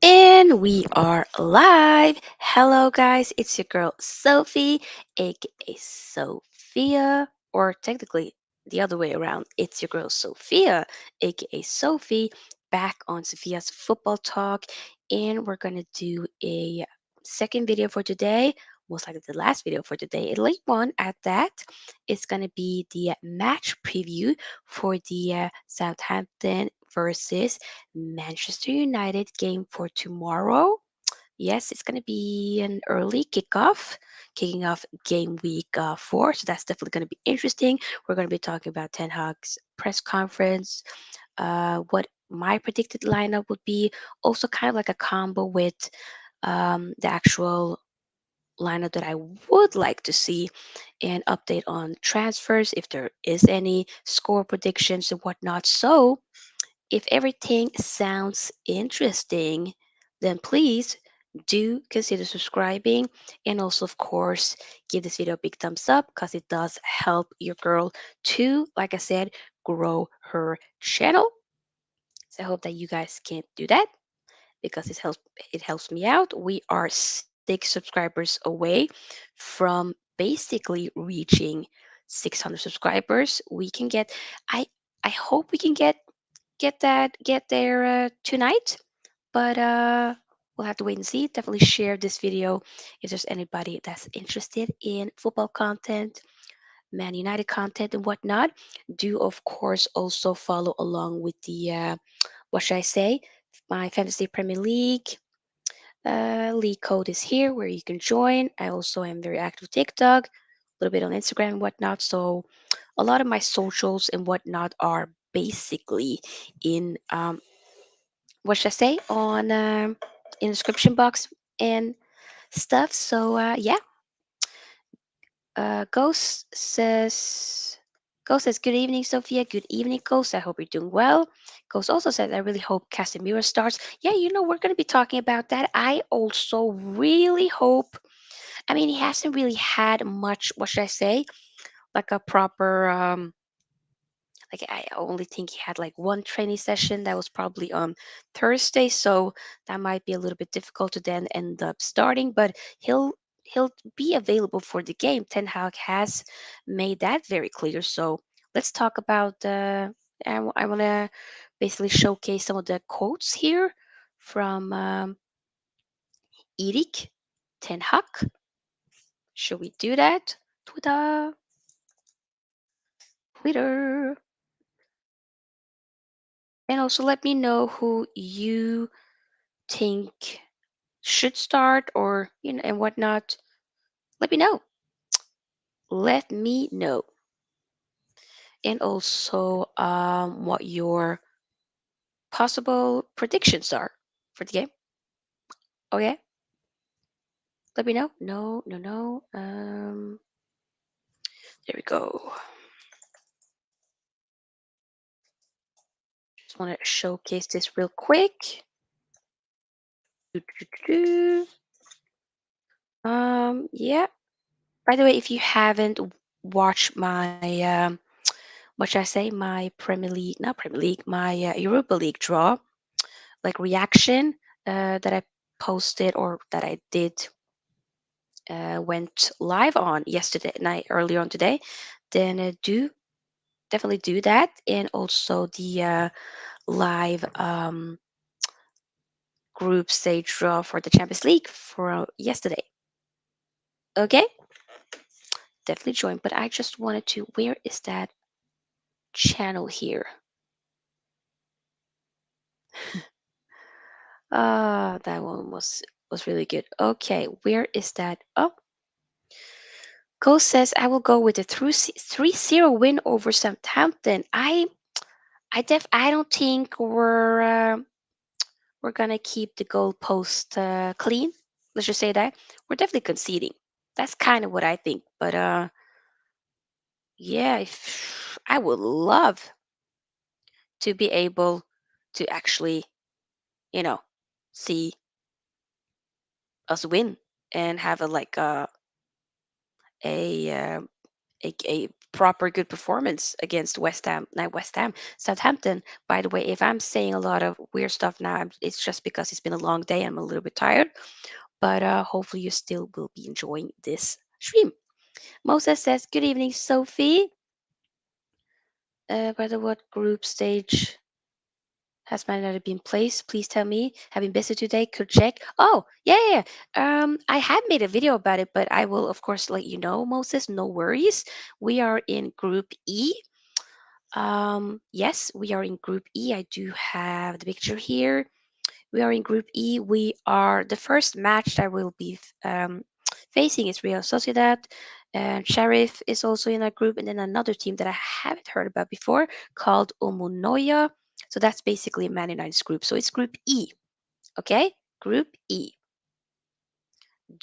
And we are live. Hello, guys. It's your girl Sophie, aka Sophia, or technically the other way around. It's your girl Sophia, aka Sophie, back on Sophia's Football Talk. And we're going to do a second video for today. Most likely the last video for today, a late one at that. It's going to be the match preview for the Southampton versus Manchester United game for tomorrow. Yes, it's going to be an early kickoff, kicking off game week 4. So that's definitely going to be interesting. We're going to be talking about Ten Hag's press conference, what my predicted lineup would be, also kind of like a combo with the actual lineup that I would like to see, and update on transfers if there is any score predictions and whatnot. So, if everything sounds interesting, then please do consider subscribing, and also, of course, give this video a big thumbs up because it does help your girl to, like I said, grow her channel. So I hope that you guys can do that because it helps me out. We are 6 subscribers away from basically reaching 600 subscribers. We can get I I hope we can get there tonight, but we'll have to wait and see. Definitely share this video if there's anybody that's interested in football content, Man United content, and whatnot. Do of course also follow along with the what should I say? My Fantasy Premier League league code is here where you can join. I also am very active TikTok, a little bit on Instagram and whatnot. So a lot of my socials and whatnot are basically in what should I say on in the description box and stuff. So yeah, Ghost says. Ghost says, good evening, Sophia. Good evening, Ghost. I hope you're doing well. Ghost also says, I really hope Casemiro starts. Yeah, we're going to be talking about that. I also really hope. I mean, he hasn't really had much, what should I say, like a proper, like I only think he had like one training session that was probably on Thursday. So that might be a little bit difficult to then end up starting, but he'll be available for the game. Ten Hag has made that very clear. So let's talk about I want to basically showcase some of the quotes here from Erik Ten Hag. Should we do that? Twitter, Twitter. And also let me know who you think should start, or and whatnot. Let me know. Let me know. And also what your possible predictions are for the game. Okay, let me know. No, no, no. There we go. Just want to showcase this real quick. Doo-doo-doo-doo. Yeah. By the way, if you haven't watched my what should I say, my Premier League, not Premier League, my Europa League draw, like reaction that I posted, or that I did went live on yesterday night, earlier on today, then do definitely do that. And also the live group stage draw for the Champions League for yesterday. Okay, definitely join. But I just wanted to, where is that channel here? That one was really good. Okay, where is that? Oh, Ghost says I will go with a 3-0 win over Southampton. I don't think we're gonna keep the goalpost clean. Let's just say that we're definitely conceding. That's kind of what I think. But yeah, if, I would love to be able to actually, you know, see us win and have a like a a proper good performance against West Ham, not West Ham, Southampton. By the way, if I'm saying a lot of weird stuff now, it's just because it's been a long day. I'm a little bit tired, but hopefully you still will be enjoying this stream. Moses says, "Good evening, Sophie. By the what group stage has Man United been placed? Please tell me. Have been busy today. Could check. Oh, yeah, yeah, yeah. I had made a video about it, but I will of course let you know, Moses. No worries. We are in Group E. Yes, we are in Group E. I do have the picture here. We are in Group E. We are the first match that we'll be facing is Real Sociedad, and Sheriff is also in our group, and then another team that I haven't heard about before called Omonoya. So that's basically Man United's group. So it's Group E. Okay, Group E.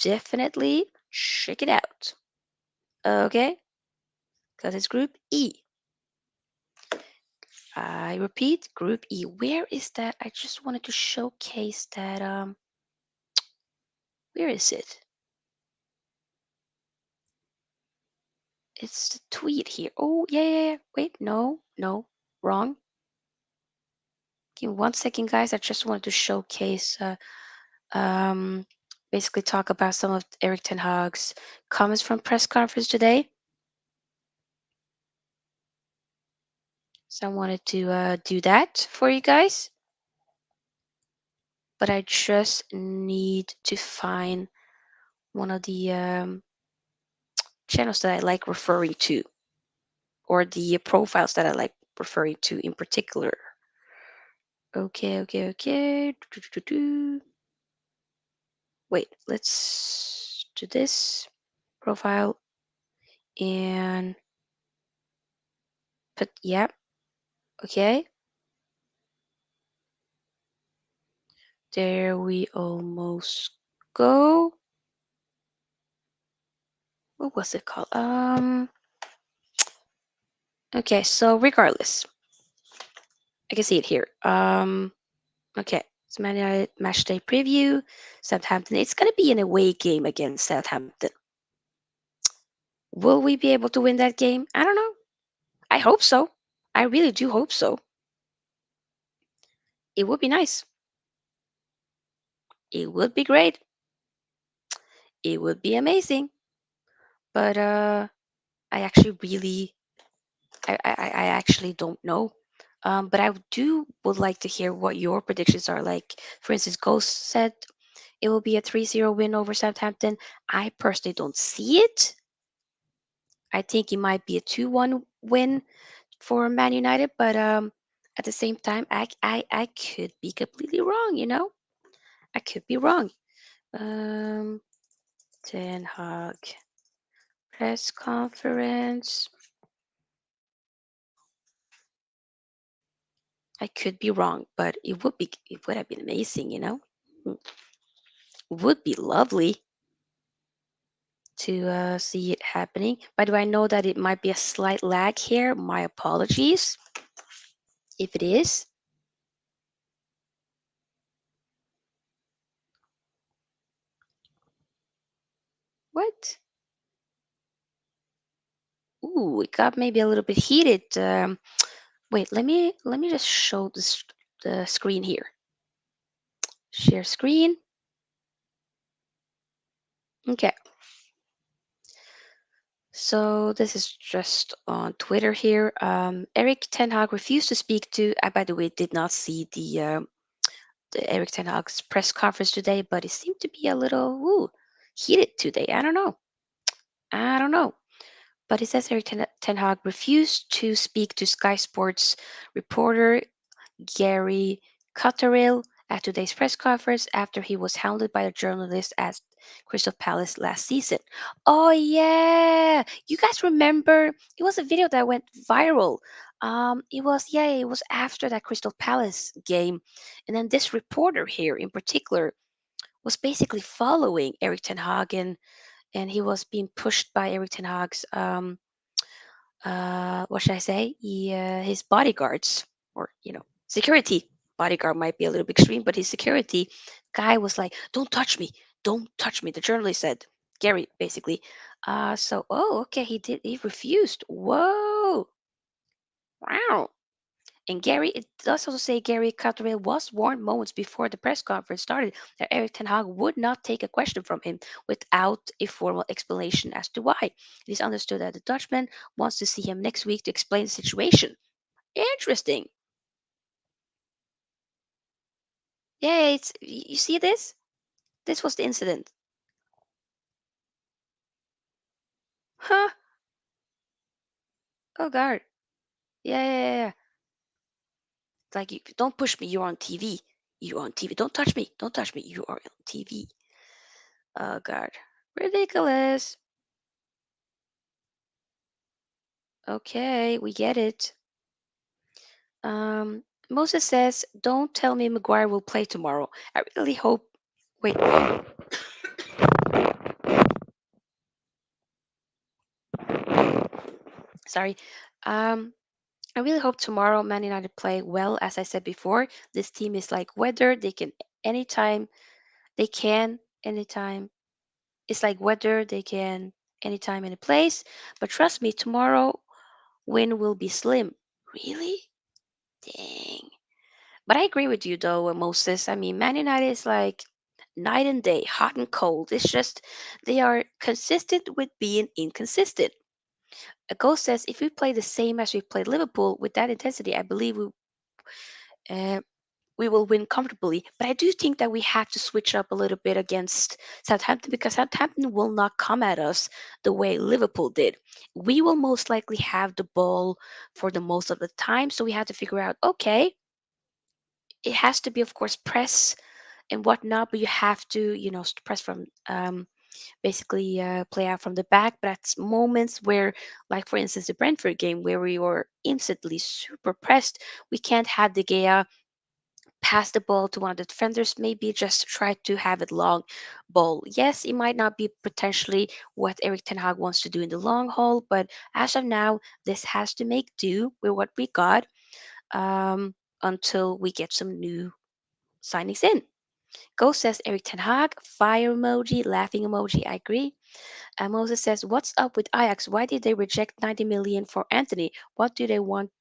Definitely check it out. Okay, because it's Group E. I repeat, Group E. Where is that? I just wanted to showcase that. Where is it? It's the tweet here. Oh, yeah, yeah, yeah. Wait, no, no, wrong. Give me 1 second, guys. I just wanted to showcase, um, basically talk about some of Erik Ten Hag's comments from press conference today. So I wanted to do that for you guys, but I just need to find one of the channels that I like referring to, or the profiles that I like referring to in particular. Okay, okay, okay. Wait, let's do this profile and put, yeah, okay. There we almost go. What was it called? Okay, so regardless, I can see it here. Okay, it's Man United match day preview. Southampton. It's gonna be an away game against Southampton. Will we be able to win that game? I don't know. I hope so. I really do hope so. It would be nice. It would be great. It would be amazing. But I actually really, I actually don't know. But I would like to hear what your predictions are. Like, for instance, Ghost said it will be a 3-0 win over Southampton. I personally don't see it. I think it might be a 2-1 win for Man United, but at the same time, I could be completely wrong. I could be wrong. Um, Ten Hag press conference. I could be wrong, but it would have been amazing. Would be lovely to see it happening. By the way, I know that it might be a slight lag here. My apologies if it is. What? Ooh, it got maybe a little bit heated. Wait, let me just show the screen here. Share screen. Okay. So this is just on Twitter here. Erik Ten Hag refused to speak to. I, by the way, did not see the Erik Ten Hag's press conference today, but it seemed to be a little heated today. I don't know. I don't know. But it says Erik Ten Hag refused to speak to Sky Sports reporter Gary Cotterill at today's press conference after he was hounded by a journalist at Crystal Palace last season. Oh yeah, you guys remember? It was a video that went viral. It was after that Crystal Palace game, and then this reporter here in particular was basically following Erik Ten Hag, and he was being pushed by Erik Ten Hag's what should I say? His bodyguards, or security. Bodyguard might be a little bit extreme, but his security guy was like, "Don't touch me! Don't touch me!" The journalist said, Gary, basically. Okay, he refused. Whoa, wow. And Gary, it does also say Gary Cotterill was warned moments before the press conference started that Erik Ten Hag would not take a question from him without a formal explanation as to why. It is understood that the Dutchman wants to see him next week to explain the situation. Interesting. Yeah, it's you see this? This was the incident. Huh? Oh God. Yeah, yeah, yeah, yeah. It's like you don't push me. You're on TV. You're on TV. Don't touch me. Don't touch me. You are on TV. Oh God. Ridiculous. Okay, we get it. Moses says, "Don't tell me Maguire will play tomorrow. I really hope." Wait, sorry. Um, I really hope tomorrow Man United play well. As I said before, this team is like weather. They can anytime. They can anytime. It's like weather. They can anytime, any place. But trust me, tomorrow win will be slim. Really? Dang. But I agree with you though, Moses. I mean, Man United is like night and day, hot and cold. It's just they are consistent with being inconsistent. A ghost says if we play the same as we played Liverpool with that intensity, I believe uh, we will win comfortably. But I do think that we have to switch up a little bit against Southampton because Southampton will not come at us the way Liverpool did. We will most likely have the ball for the most of the time, so we have to figure out okay, it has to be, of course, press and whatnot, but you have to, press from basically play out from the back. But at moments where, like for instance, the Brentford game where we were instantly super pressed, we can't have De Gea pass the ball to one of the defenders. Maybe just try to have it long ball. Yes, it might not be potentially what Erik Ten Hag wants to do in the long haul, but as of now, this has to make do with what we got um, until we get some new signings in. Ghost says Erik Ten Hag, fire emoji, laughing emoji. I agree. And Moses says, "What's up with Ajax? Why did they reject 90 million for Anthony? What do they want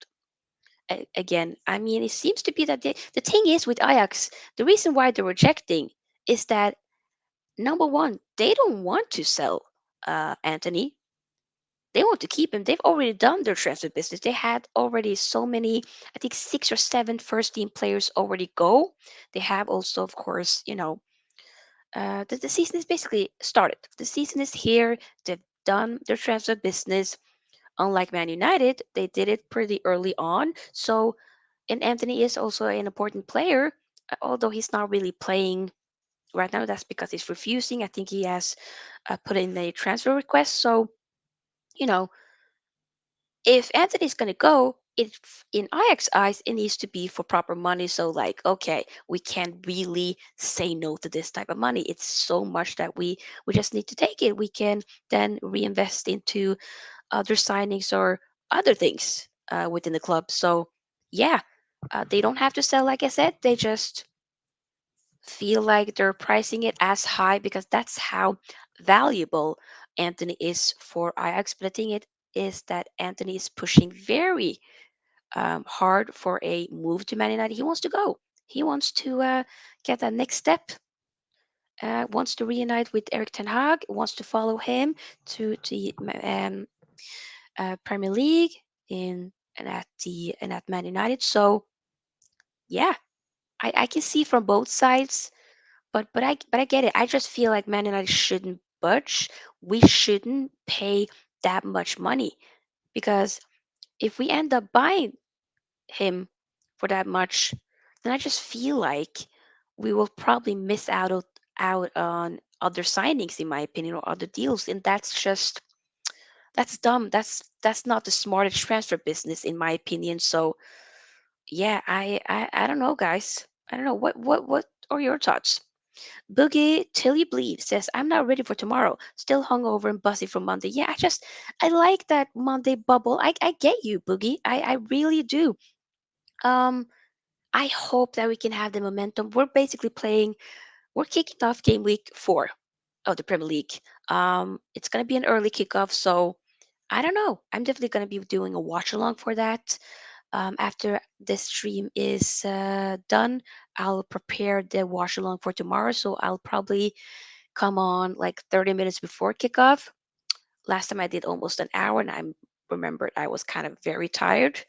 again?" I mean, it seems to be that the thing is with Ajax, the reason why they're rejecting is that number one, they don't want to sell Anthony. They want to keep him. They've already done their transfer business. They had already so many, I think 6 or 7 first team players already go. They have also, of course, the season is basically started. The season is here. They've done their transfer business. Unlike Man United, they did it pretty early on. So, and Anthony is also an important player, although he's not really playing right now. That's because he's refusing. I think he has put in a transfer request. So, you know, if Anthony's going to go, in Ajax eyes, it needs to be for proper money. So, like, okay, we can't really say no to this type of money. It's so much that we just need to take it. We can then reinvest into other signings or other things within the club. So, yeah, they don't have to sell. Like I said, they just feel like they're pricing it as high because that's how valuable Anthony is for Ajax. But the thing it is that Anthony is pushing very hard for a move to Man United. He wants to go. He wants to get that next step. Wants to reunite with Erik Ten Hag. Wants to follow him to the Premier League and at Man United. So yeah, I can see from both sides, but I get it. I just feel like Man United shouldn't budge. We shouldn't pay that much money because if we end up buying him for that much, then I just feel like we will probably miss out on other signings, in my opinion, or other deals, and that's dumb. That's not the smartest transfer business, in my opinion. So yeah, I don't know, guys. I don't know what are your thoughts. Boogie till you bleed says I'm not ready for tomorrow. Still hungover and buzzing from Monday. Yeah, I like that Monday bubble. I get you, Boogie. I really do. Um, I hope that we can have the momentum. We're basically playing. We're kicking off game week 4 of the Premier League. It's gonna be an early kickoff, so I don't know. I'm definitely gonna be doing a watch along for that. After this stream is done, I'll prepare the watch along for tomorrow. So I'll probably come on like 30 minutes before kickoff. Last time I did almost an hour, and I remembered I was kind of very tired,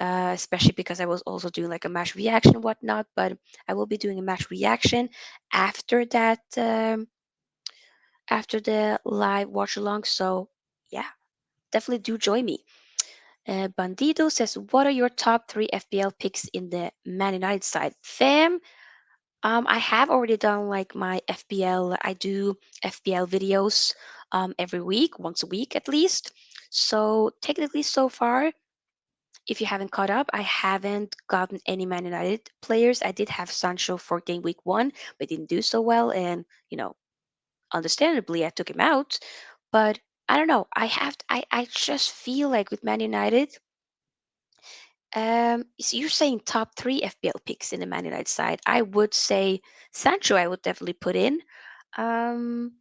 especially because I was also doing like a match reaction and whatnot. But I will be doing a match reaction after that, after the live watch along. So yeah, definitely do join me. Bandito says, "What are your top three FPL picks in the Man United side?" Fam, I have already done like my FPL. I do FPL videos every week, once a week at least. So technically, so far, if you haven't caught up, I haven't gotten any Man United players. I did have Sancho for game week one, but didn't do so well, and understandably, I took him out. But I don't know. I just feel like with Man United. So you're saying top three FPL picks in the Man United side. I would say Sancho. I would definitely put in. Um,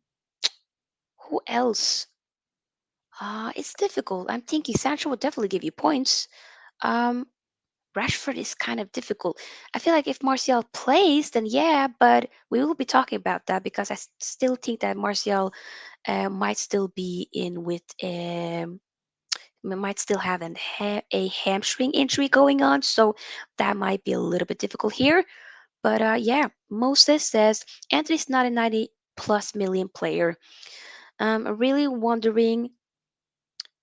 who else? It's difficult. I'm thinking Sancho would definitely give you points. Um, Rashford is kind of difficult. I feel like if Martial plays, then yeah, but we will be talking about that because I still think that Martial might still be in with might still have a hamstring injury going on, so that might be a little bit difficult here. But yeah, Moses says Anthony's not a 90 plus million player. I'm really wondering.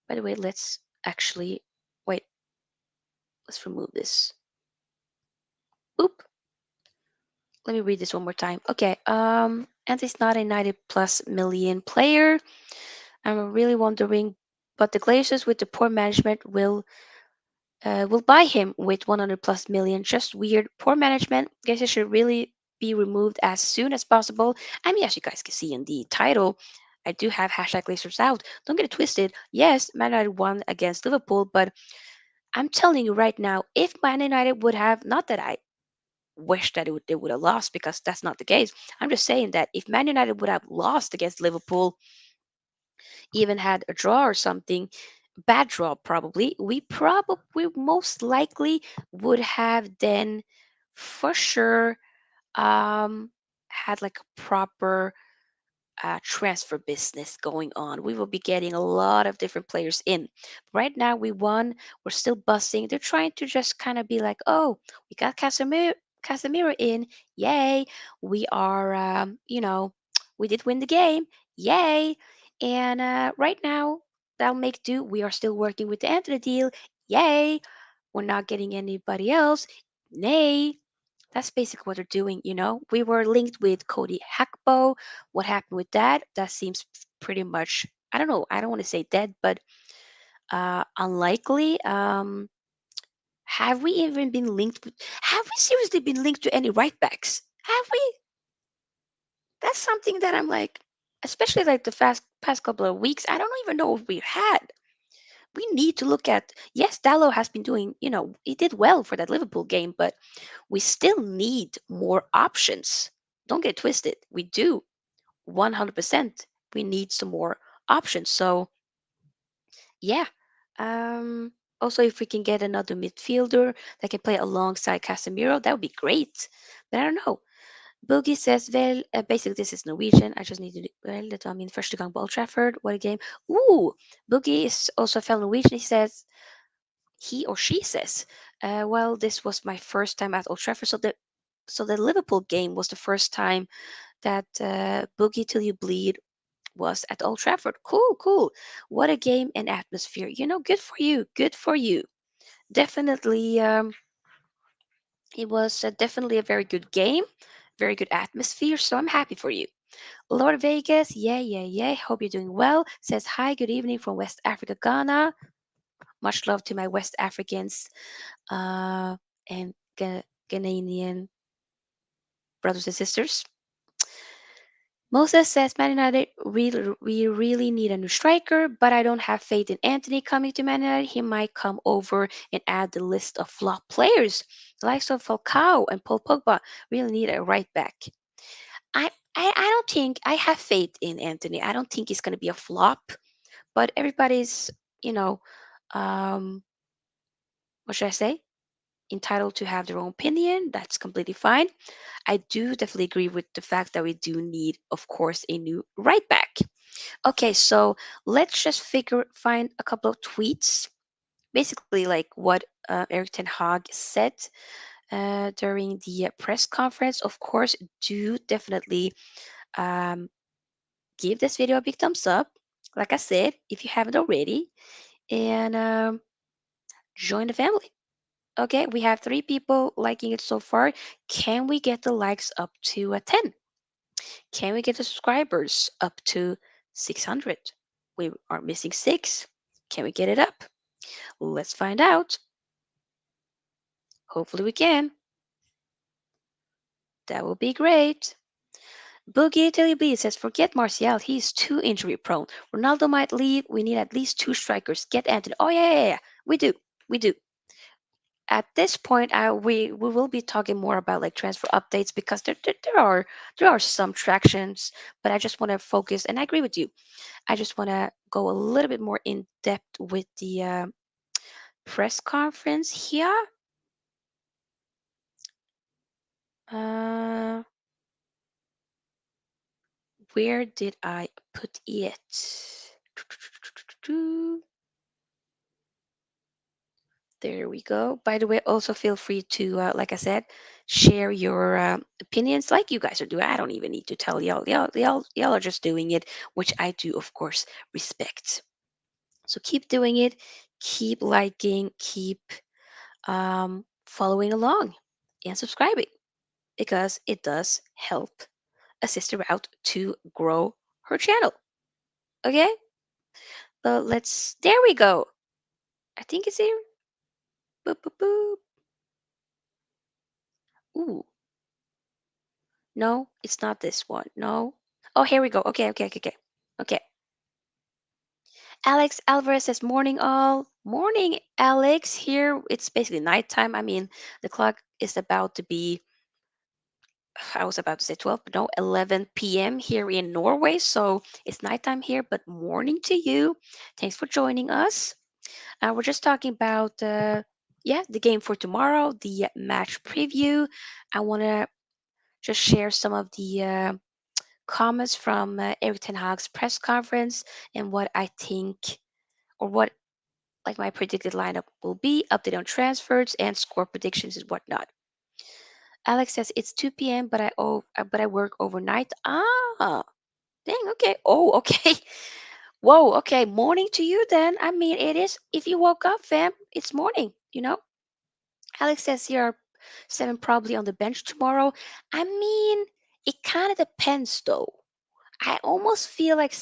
By the way, let's actually wait. Let's remove this. Oop. Let me read this one more time. Okay. Anthony's not a 90 plus million player. I'm really wondering, but the Glazers with the poor management will buy him with 100 plus million. Just weird. Poor management. Guess it should really be removed as soon as possible. I mean, as you guys can see in the title, I do have hashtag Glazers out. Don't get it twisted. Yes, Man United won against Liverpool, but I'm telling you right now, if Man United would have, not that I wish that they would have lost because that's not the case. I'm just saying that if Man United would have lost against Liverpool, even had a draw or something, bad draw probably, we most likely would have then for sure um had like a proper transfer business going on. We will be getting a lot of different players in. Right now, we won. We're still bussing. They're trying to just kind of be like, oh, we got Casemiro in. Yay. We are, we did win the game. Yay. And right now, that'll make do. We are still working with the Anthony deal. Yay. We're not getting anybody else. Nay. That's basically what they're doing. We were linked with Cody Hackbo. What happened with that? That seems pretty much, I don't know, I don't want to say dead, but unlikely. Have we even been linked with, have we seriously been linked to any right backs? Have we? That's something that I'm like, especially like the past couple of weeks, I don't even know if we've had. We need to look at, yes, Dallo has been doing, he did well for that Liverpool game, but we still need more options. Don't get twisted. We do 100%. We need some more options. So, yeah. Um, Also, if we can get another midfielder that can play alongside Casemiro, that would be great. But I don't know. Boogie says, well, basically, this is Norwegian. I just need to, well, that I mean, first to gang Old Trafford. What a game. Ooh, Boogie is also a fellow Norwegian. He or she says, well, this was my first time at Old Trafford. So the Liverpool game was the first time that Boogie Till You Bleed was at Old Trafford. Cool, cool. What a game and atmosphere. Good for you. Good for you. Definitely, it was definitely a very good game, very good atmosphere. So I'm happy for you. Lord Vegas, yeah, yeah, yeah. Hope you're doing well. Says hi, good evening from West Africa, Ghana. Much love to my West Africans and Ghanaian brothers and sisters. Moses says, Man United, we really need a new striker, but I don't have faith in Anthony coming to Man United. He might come over and add the list of flop players. The likes of Falcao and Paul Pogba really need a right back. I don't think I have faith in Anthony. I don't think he's going to be a flop, but everybody's, you know, um, what should I say? Entitled to have their own opinion. That's completely fine. I do definitely agree with the fact that we do need, of course, a new right back. Okay, so let's just find a couple of tweets, basically like what Erik Ten Hag said during the press conference. Of course, do definitely um, give this video a big thumbs up. Like I said, if you haven't already, and join the family. Okay, we have 3 people liking it so far. Can we get the likes up to 10? Can we get the subscribers up to 600? We are missing 6. Can we get it up? Let's find out. Hopefully, we can. That will be great. Boogie TLB says, forget Martial. He's too injury prone. Ronaldo might leave. We need at least 2 strikers. Get Anthony. Oh, yeah, yeah, yeah. We do. We do. At this point, we will be talking more about like transfer updates because there are some tractions, but I just want to focus, and I agree with you. I just want to go a little bit more in depth with the press conference here. Uh, where did I put it? There we go. By the way, also feel free to, like I said, share your opinions like you guys are doing. I don't even need to tell y'all. Y'all are just doing it, which I do, of course, respect. So keep doing it. Keep liking. Keep following along and subscribing because it does help a sister out to grow her channel. Okay? Let's. There we go. I think it's here. Boop, boop, boop. Ooh. No, it's not this one. No. Oh, here we go. Okay, okay, okay, okay. Okay. Alex Alvarez says, morning all. Morning, Alex. Here it's basically nighttime. I mean, the clock is about to be, I was about to say 12, but no, 11 p.m. here in Norway. So it's nighttime here, but morning to you. Thanks for joining us. We're just talking about, yeah, the game for tomorrow, the match preview. I want to just share some of the comments from Erik Ten Hag's press conference and what I think, or what like my predicted lineup will be, update on transfers and score predictions and whatnot. Alex says it's 2 p.m. but I work overnight. Ah, dang. Okay. Oh, okay. Whoa. Okay. Morning to you then. I mean, it is. If you woke up, fam, it's morning. Alex says here are 7 probably on the bench tomorrow. I mean, it kind of depends though. I almost feel like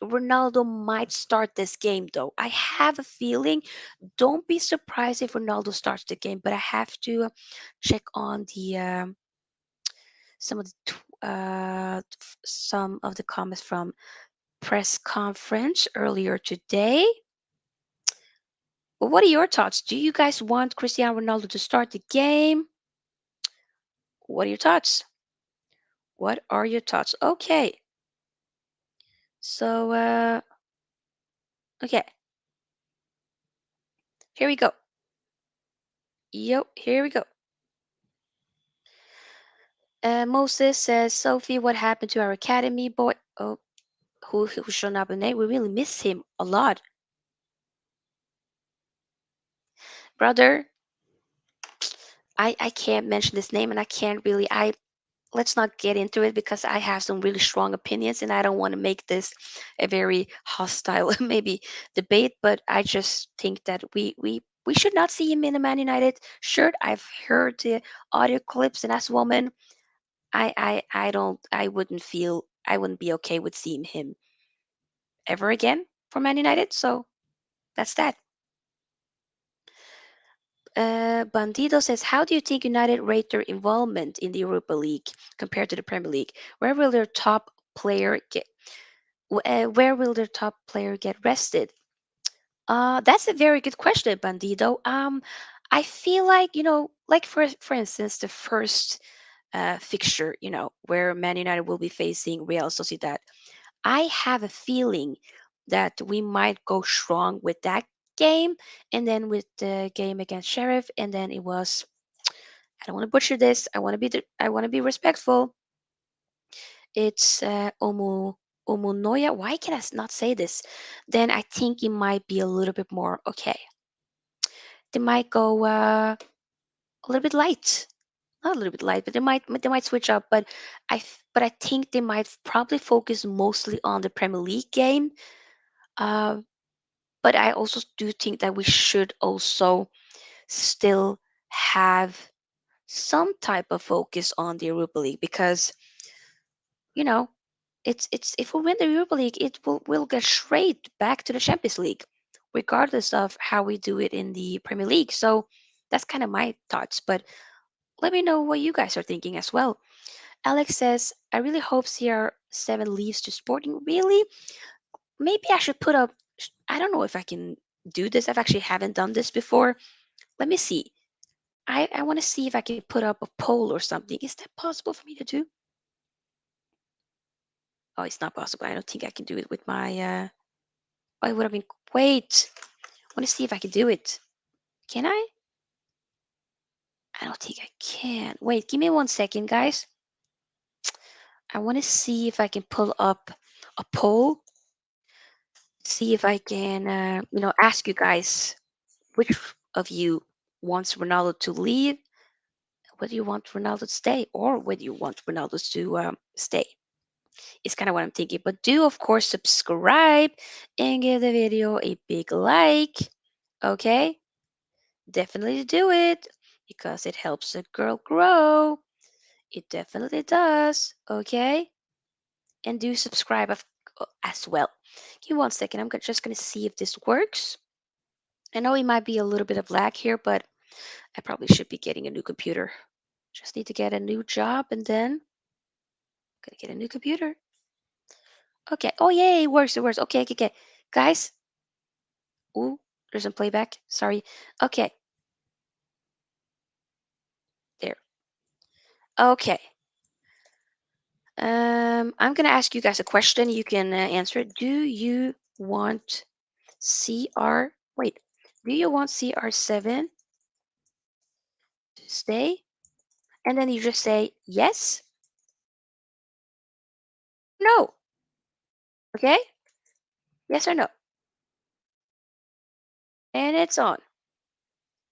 Ronaldo might start this game though. I have a feeling. Don't be surprised if Ronaldo starts the game, but I have to check on the some of the some of the comments from press conference earlier today. Well, what are your thoughts? Do you guys want Cristiano Ronaldo to start the game? What are your thoughts? What are your thoughts? Okay, so okay, here we go. Yo, here we go. Moses says, Sophie, what happened to our academy boy? Oh, who should not be named? We really miss him a lot, brother. I can't mention this name, and I can't really. I Let's not get into it because I have some really strong opinions, and I don't want to make this a very hostile maybe debate. But I just think that we should not see him in a Man United shirt. I've heard the audio clips, and as a woman, I don't I wouldn't be okay with seeing him ever again for Man United. So that's that. Bandido says, how do you think United rate their involvement in the Europa League compared to the Premier League? Where will their top player get? Where will their top player get rested? That's a very good question, Bandido. I feel like like for instance, the first fixture, where Man United will be facing Real Sociedad. I have a feeling that we might go strong with that game, and then with the game against Sheriff, and then it was. I don't want to butcher this. I want to be respectful. It's Omunoya. Why can I not say this? Then I think it might be a little bit more okay. They might go a little bit light, not a little bit light, but they might switch up. But I think they might probably focus mostly on the Premier League game. Uh, but I also do think that we should also still have some type of focus on the Europa League because you know it's if we win the Europa League, it will get straight back to the Champions League, regardless of how we do it in the Premier League. So that's kind of my thoughts. But let me know what you guys are thinking as well. Alex says, I really hope CR7 leaves to Sporting. Really? Maybe I should put up. I don't know if I can do this. I've actually haven't done this before. Let me see. I want to see if I can put up a poll or something. Is that possible for me to do? Oh, it's not possible. I don't think I can do it with my. Oh, it would have been. Wait. I want to see if I can do it. Can I? I don't think I can. Wait, give me 1 second, guys. I want to see if I can pull up a poll. See if I can, ask you guys which of you wants Ronaldo to leave, whether you want Ronaldo to stay, or whether you want Ronaldo to stay. It's kind of what I'm thinking. But do, of course, subscribe and give the video a big like. Okay? Definitely do it because it helps a girl grow. It definitely does. Okay? And do subscribe as well. Give me 1 second. I'm just going to see if this works. I know it might be a little bit of lag here, but I probably should be getting a new computer. Just need to get a new job and then I'm gonna get a new computer. Okay. Oh yay, it works, it works. Okay, okay, okay. Guys, ooh, there's some playback. Sorry. Okay, there. Okay. I'm gonna ask you guys a question. You can answer it. Do you want CR? Wait. Do you want CR7 to stay? And then you just say yes, no. Okay? Yes or no. And it's on.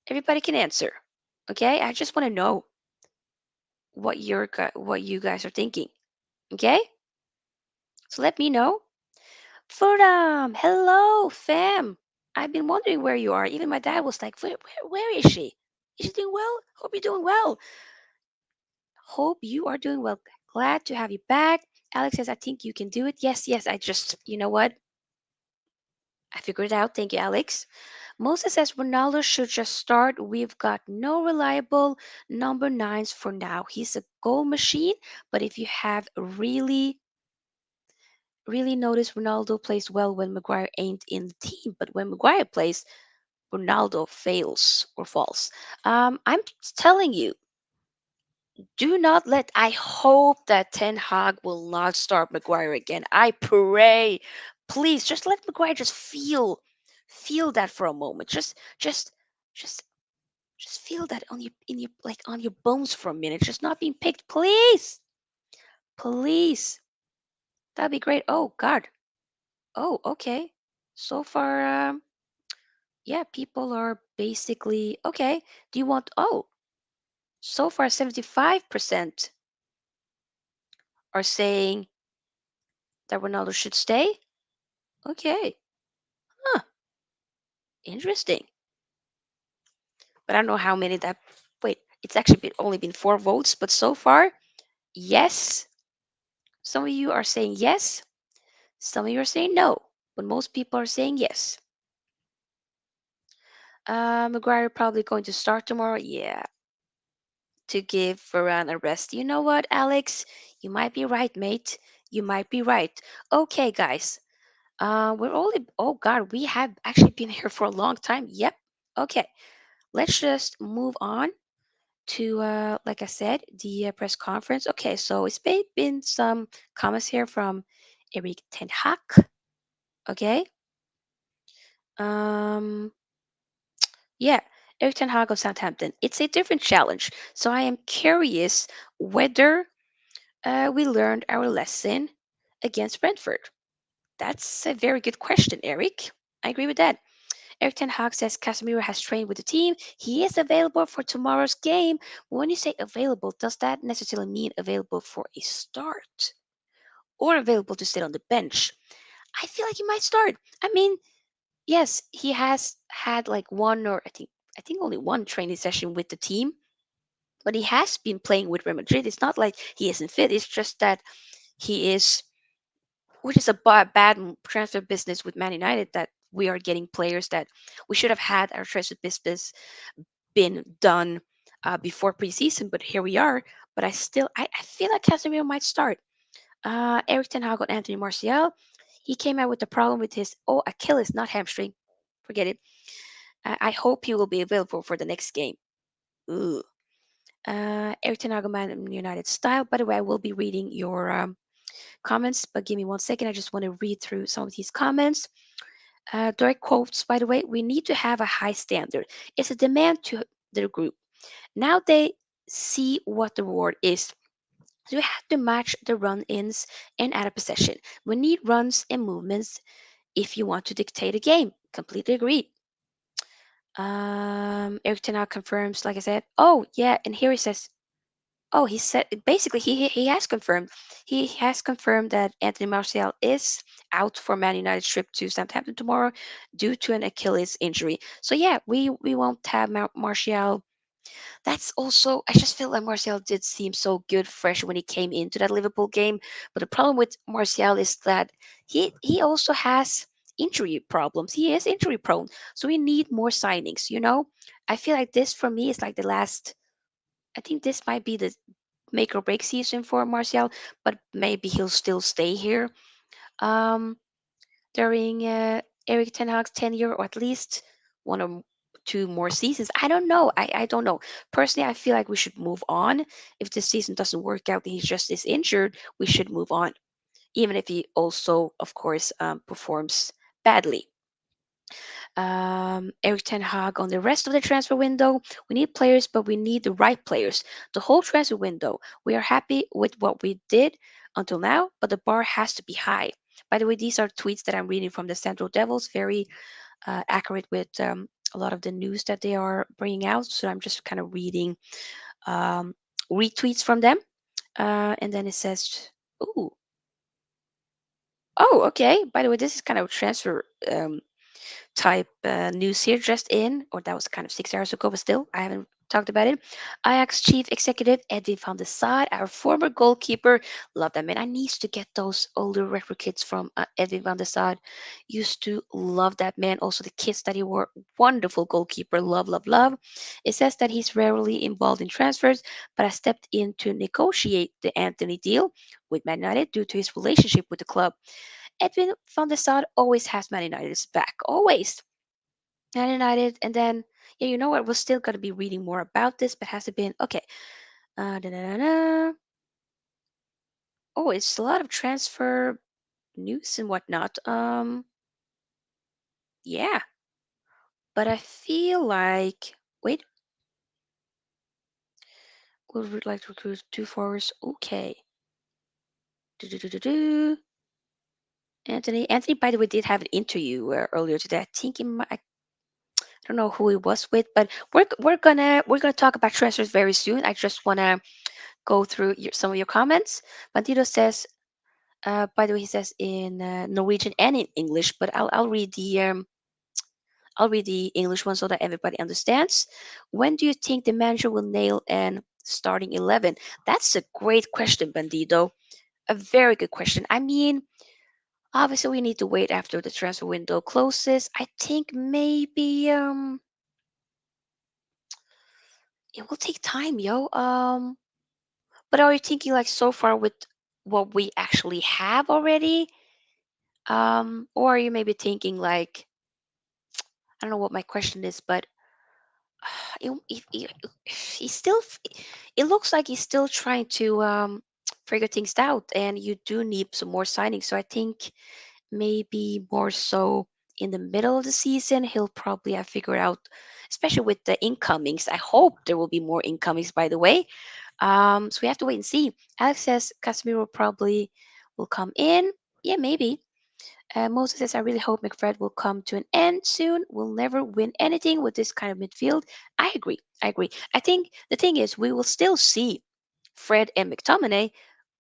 Everybody can answer. Okay? I just want to know what you guys are thinking. Okay? So let me know. Furdam, hello, fam. I've been wondering where you are. Even my dad was like, where is she? Is she doing well? Hope you're doing well. Hope you are doing well. Glad to have you back. Alex says, I think you can do it. Yes, yes. You know what? I figured it out. Thank you, Alex. Moses says Ronaldo should just start. We've got no reliable number nines for now. He's a goal machine, but if you have really noticed Ronaldo plays well when Maguire ain't in the team, but when Maguire plays, Ronaldo fails or falls. I'm telling you, do not let. I hope that Ten Hag will not start Maguire again. I pray, please, just let Maguire just feel that for a moment. Just, just feel that on on your bones for a minute. Just not being picked, please, please. That'd be great. Oh God. Oh, okay. So far, yeah, people are basically okay. Do you want? Oh, so far, 75% are saying that Ronaldo should stay. Okay. Huh. Interesting. But I don't know how many that. Wait, it's actually only been 4 votes, but so far, yes. Some of you are saying yes. Some of you are saying no. But most people are saying yes. Maguire probably going to start tomorrow. Yeah, to give Varane a rest. You know what, Alex? You might be right, mate. You might be right. Okay, guys. We're only. Oh God, we have actually been here for a long time. Yep. Okay. Let's just move on to, like I said, the press conference. Okay, so it's been some comments here from Erik Ten Hag. Okay, um, yeah, Erik Ten Hag of Southampton. It's a different challenge, so I am curious whether we learned our lesson against Brentford. That's a very good question, Eric. I agree with that. Erik Ten Hag says Casemiro has trained with the team. He is available for tomorrow's game. When you say available, does that necessarily mean available for a start or available to sit on the bench? I feel like he might start. I mean, yes, he has had like one or I think only one training session with the team, but he has been playing with Real Madrid. It's not like he isn't fit. It's just that he is, which is a bad transfer business with Man United, that we are getting players that we should have had our transfer business been done before preseason, but here we are. But I feel like Casemiro might start. Eric Ten Hag on Anthony Martial. He came out with the problem with his Achilles, not hamstring. Forget it. I hope he will be available for the next game. Ooh. Eric Ten Hag on Man United style. By the way, I will be reading your comments, but give me 1 second. I just want to read through some of these comments. Direct quotes, by the way, we need to have a high standard. It's a demand to the group. Now they see what the reward is. So we have to match the run ins and out of possession. We need runs and movements if you want to dictate a game. Completely agree. Eric Ten confirms, like I said. Oh, yeah. And here he says, oh, he said basically he has confirmed. He has confirmed that Anthony Martial is out for Man United's trip to Southampton tomorrow due to an Achilles injury. So yeah, we won't have Martial. That's also, I just feel like Martial did seem so good fresh when he came into that Liverpool game. But the problem with Martial is that he also has injury problems. He is injury prone. So we need more signings. I feel like this for me is like the last, I think this might be the make or break season for Martial, but maybe he'll still stay here um, during Eric Ten Hag's tenure, or at least one or two more seasons. I don't know. I don't know. Personally, I feel like we should move on. If this season doesn't work out and he just is injured, we should move on, even if he also, of course, performs badly. Erik Ten Hag on the rest of the transfer window. We need players, but we need the right players. The whole transfer window. We are happy with what we did until now, but the bar has to be high. By the way, these are tweets that I'm reading from the Central Devils, very accurate with a lot of the news that they are bringing out. So I'm just kind of reading um, retweets from them. And then it says, ooh, oh, okay. By the way, this is kind of transfer type news here just in, or that was kind of 6 hours ago, but still, I haven't talked about it. Ajax chief executive Edwin van der Sar, our former goalkeeper, love that man. I need to get those older retro kids from Edwin van der Sar. Used to love that man. Also, the kids that he were, wonderful goalkeeper, love, love, love. It says that he's rarely involved in transfers, but I stepped in to negotiate the Anthony deal with Man United due to his relationship with the club. Edwin van der Sar always has Man United's back. Always. Man United. And then, yeah, you know what? We're still going to be reading more about this, but has it been? Okay. Da-da-da-da. Oh, it's a lot of transfer news and whatnot. Yeah. But I feel like, wait, would like to recruit two forwards. Okay. Do-do-do-do-do. Anthony, by the way, did have an interview earlier today. I think I don't know who he was with, but we're gonna talk about transfers very soon. I just wanna go through some of your comments. Bandido says, by the way, he says in Norwegian and in English, but I'll read the English one so that everybody understands. When do you think the manager will nail an starting 11? That's a great question, Bandido. A very good question. I mean, obviously we need to wait after the transfer window closes. I think maybe it will take time, yo. But are you thinking like so far with what we actually have already? Or are you maybe thinking like, I don't know what my question is, but he's still. It looks like he's still trying to figure things out, and you do need some more signings. So I think maybe more so in the middle of the season, he'll probably have figured out, especially with the incomings. I hope there will be more incomings, by the way. So we have to wait and see. Alex says Casemiro probably will come in. Yeah, maybe. Moses says, I really hope McFred will come to an end soon. We'll never win anything with this kind of midfield. I agree. I agree. I think the thing is, we will still see Fred and McTominay,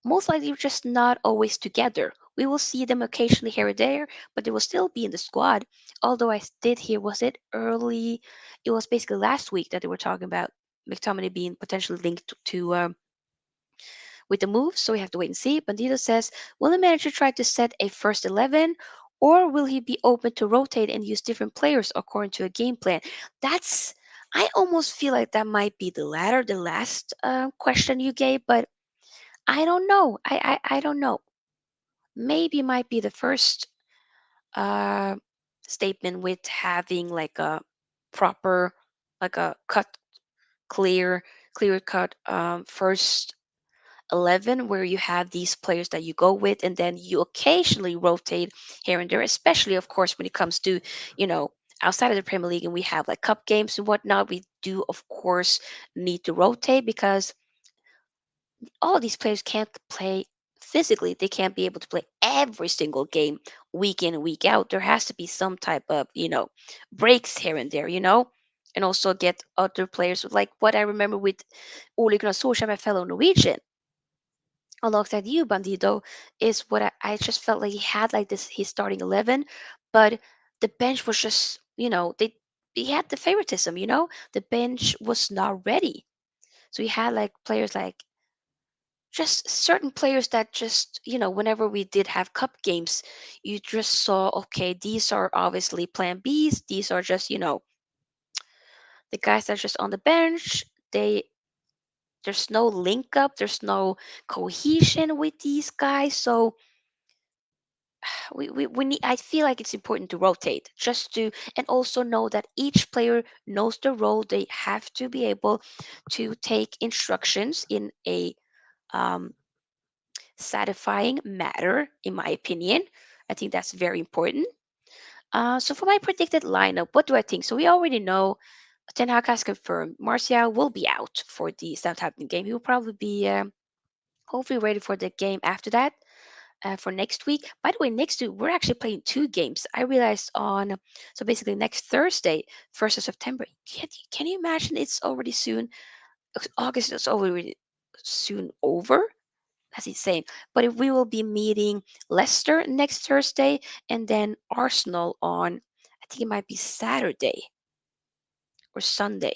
most likely just not always together. We will see them occasionally here and there, but they will still be in the squad. Although I did hear, was it early? It was basically last week that they were talking about McTominay being potentially linked to with the move, so we have to wait and see. Bandito says, will the manager try to set a first 11 or will he be open to rotate and use different players according to a game plan? That's, I almost feel like that might be the latter, the last question you gave, but I don't know. I don't know. Maybe might be the first uh, statement with having like a proper, like a clear, clear cut first 11 where you have these players that you go with and then you occasionally rotate here and there, especially of course when it comes to, you know, outside of the Premier League and we have like cup games and whatnot. We do of course need to rotate because all of these players can't play physically. They can't be able to play every single game week in and week out. There has to be some type of, you know, breaks here and there, you know, and also get other players like what I remember with Ole Gunnar Solskjaer, my fellow Norwegian, alongside you, Bandido, is what I just felt like he had like this his starting 11, but the bench was just, you know, they he had the favoritism, you know, the bench was not ready. So he had like players like just certain players that just, you know, whenever we did have cup games, you just saw, okay, these are obviously plan Bs. These are just, you know, the guys that are just on the bench. There's no link up, there's no cohesion with these guys. So we need, I feel like it's important to rotate just to, and also know that each player knows the role. They have to be able to take instructions in a um, satisfying manner, in my opinion. I think that's very important. So for my predicted lineup, what do I think? So we already know Ten Hag has confirmed Martial will be out for the Southampton game. He will probably be hopefully ready for the game after that, for next week. By the way, next week we're actually playing two games. I realized on, so basically next Thursday, 1st of September. Can you imagine it's already soon? August is already soon over. That's insane. But if we will be meeting Leicester next Thursday and then Arsenal on, I think it might be Saturday or Sunday.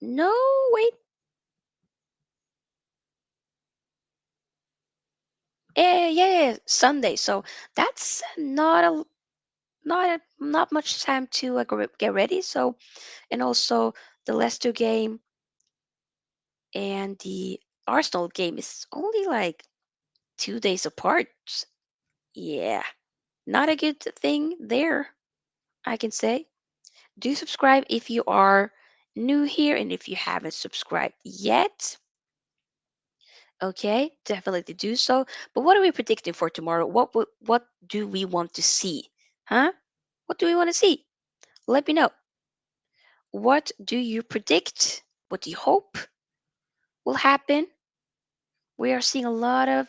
No, wait. Yeah, Sunday. So that's not much time to get ready. So, and also the Leicester game and the Arsenal game is only like 2 days apart. Yeah, not a good thing there, I can say. Do subscribe if you are new here and if you haven't subscribed yet. Okay, definitely do so. But what are we predicting for tomorrow? What do we want to see? Huh? What do we want to see? Let me know. What do you predict? What do you hope will happen? We are seeing a lot of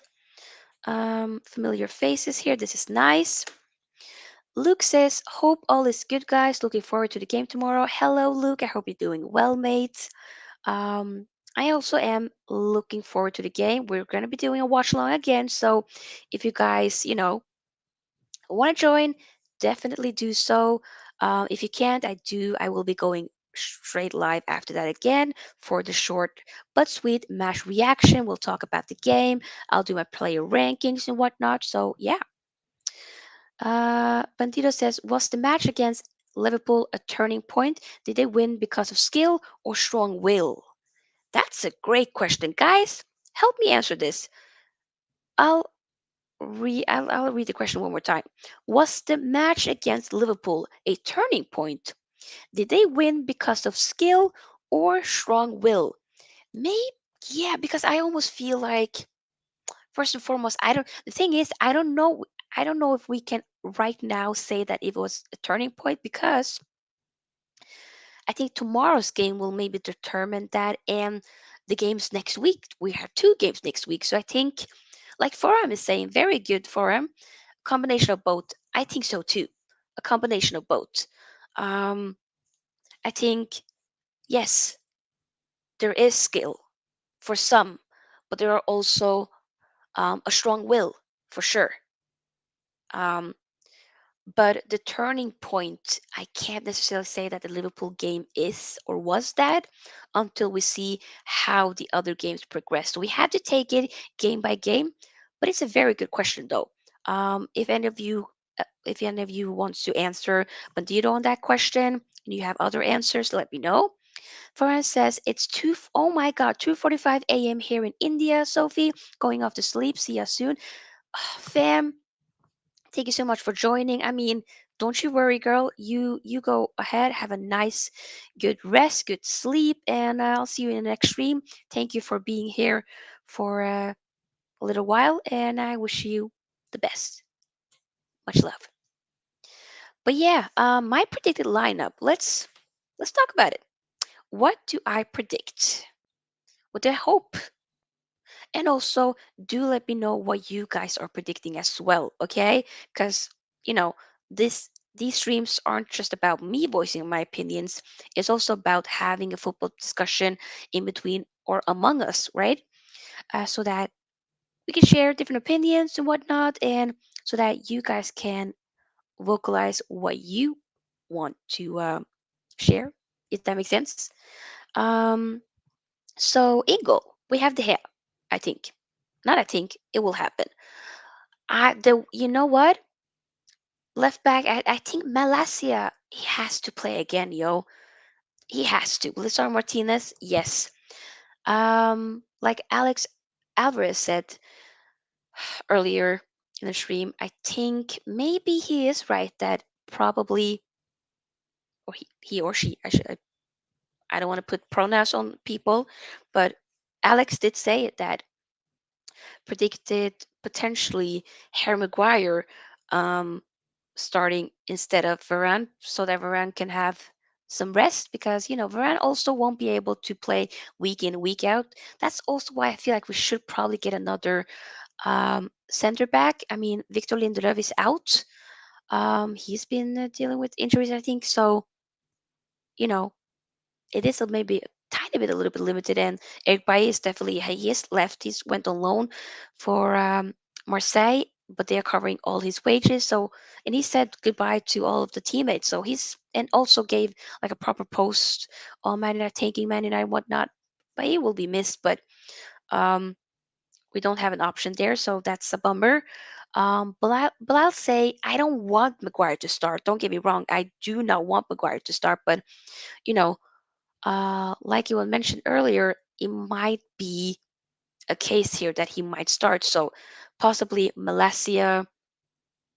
familiar faces here. This is nice. Luke says, hope all is good, guys. Looking forward to the game tomorrow. Hello, Luke. I hope you're doing well, mate. I also am looking forward to the game. We're going to be doing a watch along again. So if you guys, you know, want to join, definitely do so. If you can't, I will be going straight live after that again for the short but sweet match reaction. We'll talk about the game. I'll do my player rankings and whatnot. So yeah. Bandito says, was the match against Liverpool a turning point? Did they win because of skill or strong will? That's a great question, guys. Help me answer this. I'll I'll read the question one more time. Was the match against Liverpool a turning point? Did they win because of skill or strong will? Maybe, yeah, because I almost feel like first and foremost, I don't. The thing is, I don't know. I don't know if we can right now say that it was a turning point because I think tomorrow's game will maybe determine that, and the games next week. We have two games next week, so I think, like Forum is saying, very good Forum. Combination of both. I think so too. A combination of both. Um, I think yes, there is skill for some, but there are also a strong will for sure. Um, but the turning point, I can't necessarily say that the Liverpool game is or was that until we see how the other games progress. So we have to take it game by game. But it's a very good question, though. If any of you wants to answer Bandido on that question, and you have other answers, let me know. Farhan says it's oh my god, 2:45 a.m. here in India. Sophie, going off to sleep. See you soon, fam. Thank you so much for joining. I mean, don't you worry, girl. You go ahead, have a nice, good rest, good sleep, and I'll see you in the next stream. Thank you for being here for a little while, and I wish you the best. Much love. But yeah, my predicted lineup. Let's talk about it. What do I predict? What do I hope? And also, do let me know what you guys are predicting as well, okay? Because, you know, these streams aren't just about me voicing my opinions, it's also about having a football discussion in between or among us, right? So that we can share different opinions and whatnot, and so that you guys can vocalize what you want to share, if that makes sense. Um, so, Ingo, we have the hair, I think. Not I think, it will happen. You know what? Left back, I think Malasia, he has to play again, yo. He has to. Lisandro Martinez, yes. Like Alex Alvarez said earlier in the stream, I think maybe he is right that probably, or he or she, I don't want to put pronouns on people, but Alex did say it that predicted potentially Harry Maguire um, starting instead of Varane, so that Varane can have some rest because Varane also won't be able to play week in week out. That's also why I feel like we should probably get another center back. I mean, Victor Lindelöf is out. He's been dealing with injuries, I think. So you know, it is maybe a tiny bit, a little bit limited. And Eric Bailly is definitely he is left. He's went on loan for Marseille, but they are covering all his wages. So and he said goodbye to all of the teammates. So he's and also gave like a proper post on Man United, taking Man United and whatnot. Bailly will be missed, but um, we don't have an option there, so that's a bummer. But I'll say I don't want Maguire to start. Don't get me wrong, I do not want Maguire to start, but you know like you had mentioned earlier, it might be a case here that he might start. So possibly Malasia.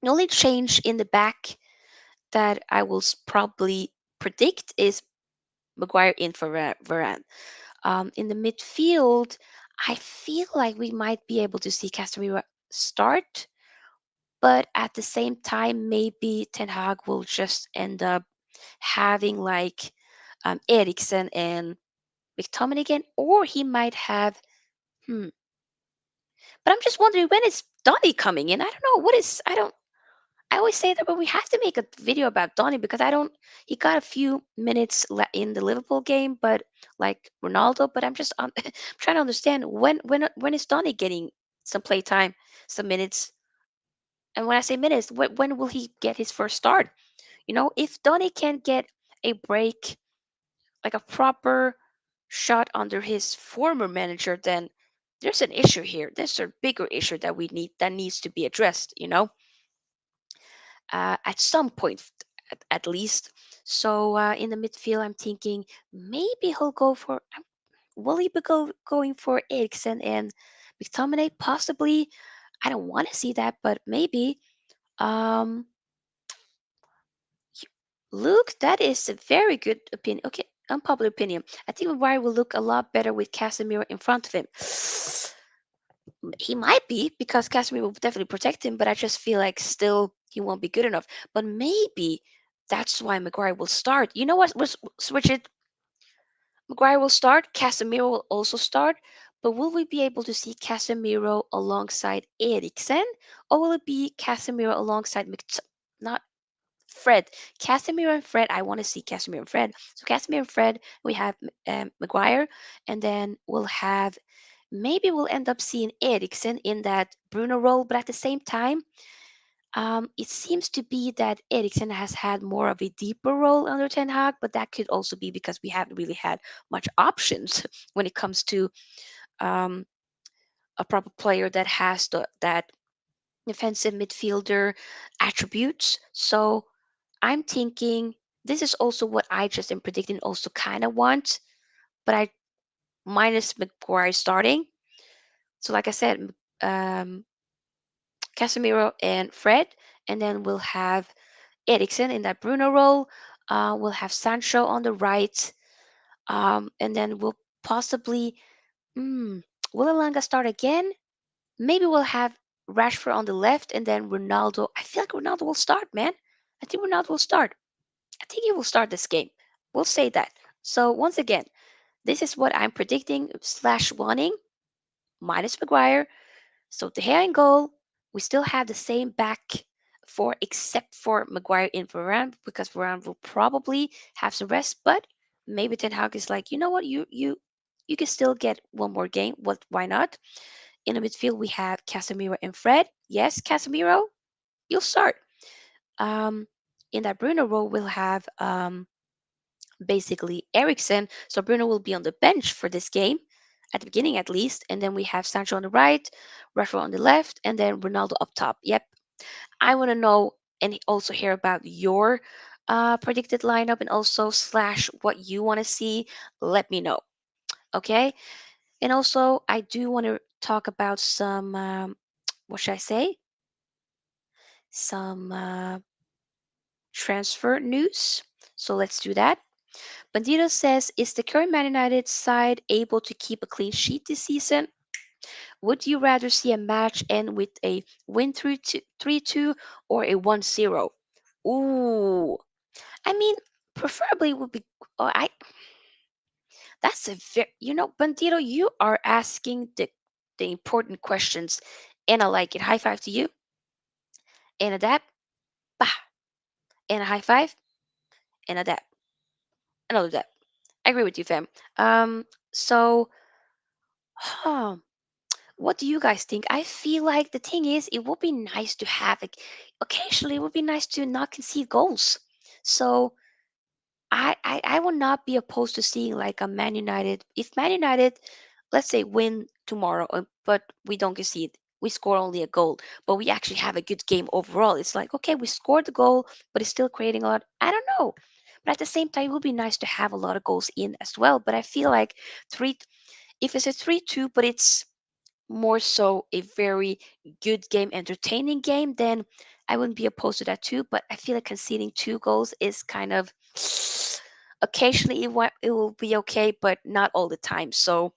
The only change in the back that I will probably predict is Maguire in for Varane. In the midfield, I feel like we might be able to see Casemiro start, but at the same time, maybe Ten Hag will just end up having like Eriksen and McTominay again, or he might have. Hmm. But I'm just wondering when is Donny coming in? I don't know what is. I don't. I always say that, but we have to make a video about Donny because I don't. He got a few minutes in the Liverpool game, but like Ronaldo. But I'm just I'm trying to understand when is Donny getting some play time, some minutes. And when I say minutes, when will he get his first start? If Donny can get a break, like a proper shot under his former manager, then there's an issue here. There's a bigger issue that needs to be addressed, at some point at least. So in the midfield, I'm thinking maybe he'll go for. Will he be going for Eriksen and McTominay? Possibly. I don't want to see that, but maybe. Um, Luke, that is a very good opinion. Okay, unpopular opinion. I think Maguire will look a lot better with Casemiro in front of him. He might be because Casemiro will definitely protect him, but I just feel like still he won't be good enough. But maybe that's why Maguire will start. You know what? We'll switch it. Maguire will start. Casemiro will also start. But will we be able to see Casemiro alongside Eriksen, or will it be Casemiro alongside not Fred? Casemiro and Fred. I want to see Casemiro and Fred. So Casemiro and Fred. We have Maguire, and then we'll have maybe we'll end up seeing Eriksen in that Bruno role, but at the same time, it seems to be that Eriksen has had more of a deeper role under Ten Hag, but that could also be because we haven't really had much options when it comes to um, a proper player that has that defensive midfielder attributes. So I'm thinking this is also what I just am predicting, also kind of want, but I minus McGuire starting. So, like I said, um, Casemiro and Fred, and then we'll have Eriksen in that Bruno role. We'll have Sancho on the right, and then we'll possibly will Alanga start again? Maybe we'll have Rashford on the left, and then Ronaldo. I feel like Ronaldo will start, man. I think Ronaldo will start. I think he will start this game. We'll say that. So once again, this is what I'm predicting slash wanting minus Maguire. So De Gea in goal. We still have the same back four except for Maguire in Varane because Varane will probably have some rest. But maybe Ten Hag is like, you know what, you can still get one more game. What? Why not? In the midfield we have Casemiro and Fred. Yes, Casemiro, you'll start. Um, in that Bruno role we'll have basically Eriksen. So Bruno will be on the bench for this game at the beginning at least, and then we have Sancho on the right, Rashford on the left, and then Ronaldo up top. Yep, I want to know and also hear about your predicted lineup and also slash what you want to see. Let me know, okay? And also, I do want to talk about some what should I say? Some transfer news. So let's do that. Bandito says, is the current Man United side able to keep a clean sheet this season? Would you rather see a match end with a win 3-2 or a 1-0? Ooh, I mean, preferably would be. Oh, I. That's a very. Bandito, you are asking the important questions, and I like it. High five to you. And a dab, bah, and a high five, and a dab, another dab. I agree with you, fam. So, huh, what do you guys think? I feel like the thing is, it would be nice to have like occasionally. It would be nice to not concede goals. So I will not be opposed to seeing like a Man United. If Man United, let's say, win tomorrow, but we don't concede, we score only a goal, but we actually have a good game overall. It's like okay, we scored the goal, but it's still creating a lot. I don't know, but at the same time, it would be nice to have a lot of goals in as well. But I feel like three, if it's a 3-2, but it's more so a very good game, entertaining game, then I wouldn't be opposed to that too. But I feel like conceding two goals is kind of occasionally it will be okay, but not all the time. So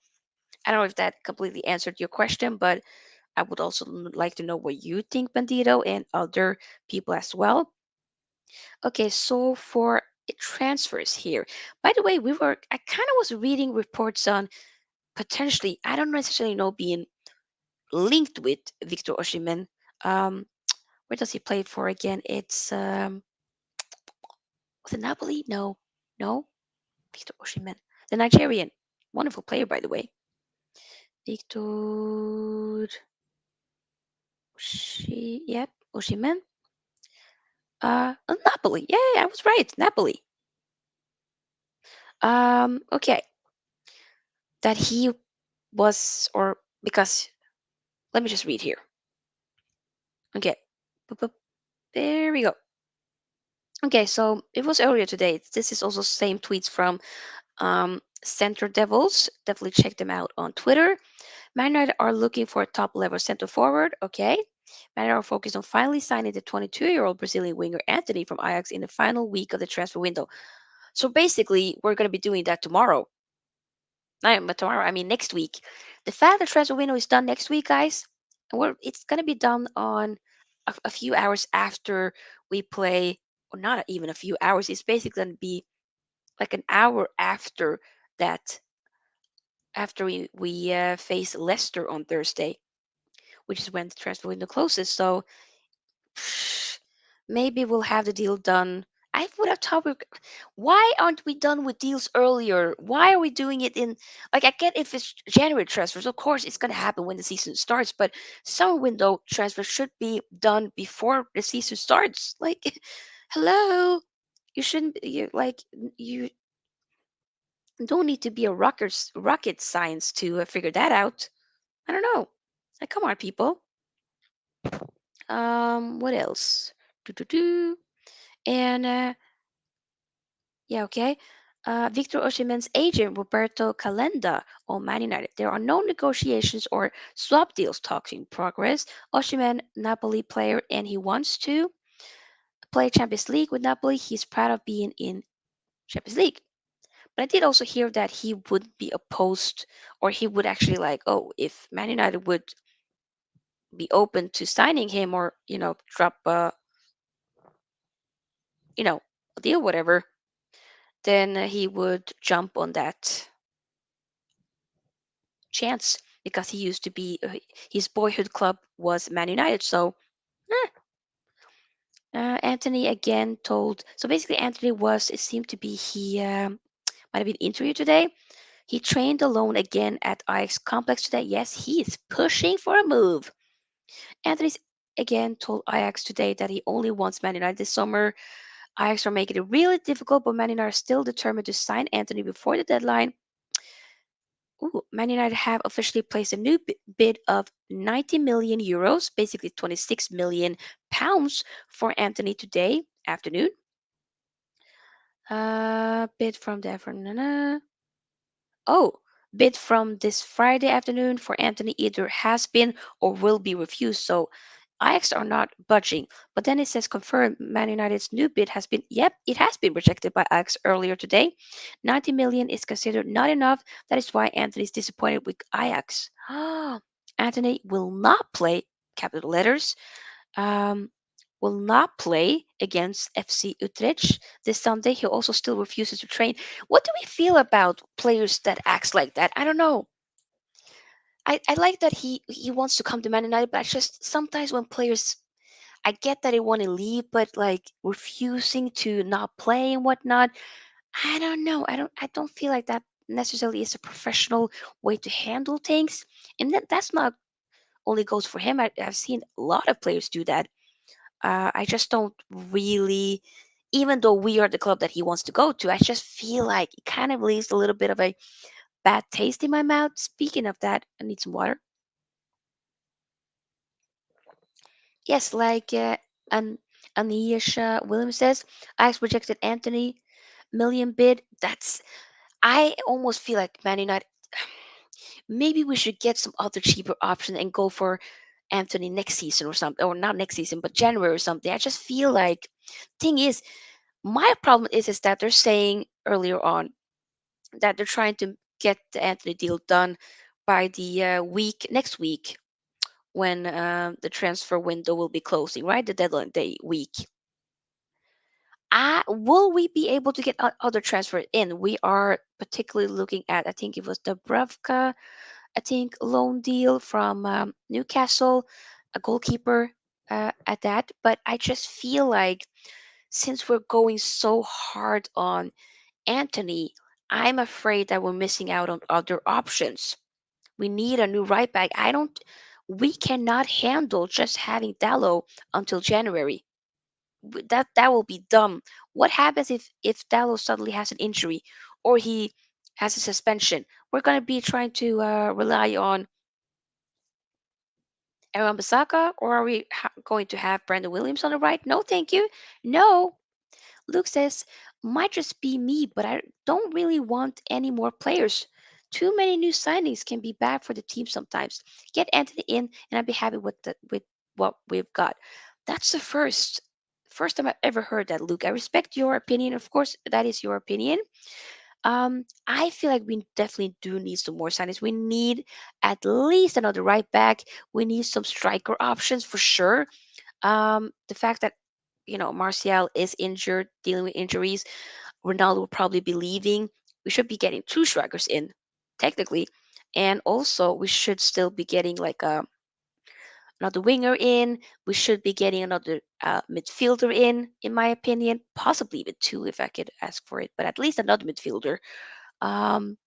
I don't know if that completely answered your question, but I would also like to know what you think, Bandito, and other people as well. Okay, so for transfers here. By the way, I kind of was reading reports on potentially, I don't necessarily know being linked with Victor Osimhen. Um, where does he play for again? It's was it Napoli? No, no, Victor Osimhen, the Nigerian, wonderful player by the way. Victor yep, Osimhen. Napoli. Yeah, I was right, Napoli. Okay, that he was or because let me just read here. Okay, there we go. Okay, so it was earlier today. This is also same tweets from Center Devils. Definitely check them out on Twitter. Man United are looking for a top level center forward. Okay. Man United are focused on finally signing the 22-year-old Brazilian winger Anthony from Ajax in the final week of the transfer window. So basically, we're going to be doing that tomorrow. No, but tomorrow, I mean next week. The fact that transfer window is done next week, guys, and it's going to be done on a few hours after we play, or not even a few hours. It's basically going to be like an hour after that, after we face Leicester on Thursday, which is when the transfer window closes. So maybe we'll have the deal done. I would have thought why aren't we done with deals earlier? Why are we doing it in, like, I get if it's January transfers, of course it's gonna happen when the season starts, but summer window transfers should be done before the season starts. Like, hello, you shouldn't like you don't need to be a rocket science to figure that out. I don't know. Like, come on, people. What else? Do do do. And yeah, okay. Victor Osimhen's agent Roberto Calenda on Man United. There are no negotiations or swap deals talks in progress. Osimhen, Napoli player, and he wants to play Champions League with Napoli. He's proud of being in Champions League. But I did also hear that he would be opposed, or he would actually like, oh, if Man United would be open to signing him, or drop you know a deal, whatever, then he would jump on that chance because he used to be his boyhood club was Man United. So Anthony again told. So basically, Anthony was. It seemed to be he might have been interviewed today. He trained alone again at Ajax complex today. Yes, he is pushing for a move. Anthony again told Ajax today that he only wants Man United this summer. Ajax are making it really difficult, but Man United are still determined to sign Anthony before the deadline. Ooh, Man United have officially placed a new bid of 90 million euros, basically 26 million pounds, for Anthony today afternoon. Bid from the oh, bid from this Friday afternoon for Anthony either has been or will be refused. So Ajax are not budging. But then it says confirmed Man United's new bid has been, yep, it has been rejected by Ajax earlier today. 90 million is considered not enough. That is why Anthony is disappointed with Ajax. Anthony will not play, capital letters, um, will not play against FC Utrecht this Sunday. He also still refuses to train. What do we feel about players that acts like that? I don't know. I like that he wants to come to Man United, but I just sometimes when players, I get that they want to leave, but like refusing to not play and whatnot. I don't know. I don't feel like that necessarily is a professional way to handle things. And that's not only goes for him. I've seen a lot of players do that. I just don't really, even though we are the club that he wants to go to, I just feel like it kind of leaves a little bit of a bad taste in my mouth. Speaking of that, I need some water. Yes, like Anisha Williams says, Ajax rejected Anthony million bid. That's, I almost feel like Man United. Maybe we should get some other cheaper option and go for Anthony next season or something, or not next season, but January or something. I just feel like, thing is, my problem is that they're saying earlier on that they're trying to get the Anthony deal done by the week next week when the transfer window will be closing, right? The deadline day week. Will we be able to get other transfer in? We are particularly looking at, I think it was Dubravka, I think loan deal from Newcastle, a goalkeeper at that. But I just feel like since we're going so hard on Anthony, I'm afraid that we're missing out on other options. We need a new right back. We cannot handle just having Dallo until January. That will be dumb. What happens if Dallo suddenly has an injury or he has a suspension? We're going to be trying to rely on Aaron Bissaka, or are we going to have Brandon Williams on the right? No, thank you. No. Luke says, might just be me, but I don't really want any more players Too many new signings can be bad for the team sometimes. Get Anthony in, and I'd be happy with what we've got. That's the first time I've ever heard that, Luke. I respect your opinion. Of course, that is your opinion. I feel like we definitely do need some more signings. We need at least another right back. We need some striker options for sure. The fact that Martial is injured, dealing with injuries, Ronaldo will probably be leaving. We should be getting two strikers in, technically, and also we should still be getting like another winger in. We should be getting another midfielder in my opinion, possibly even two if I could ask for it, but at least another midfielder. Um,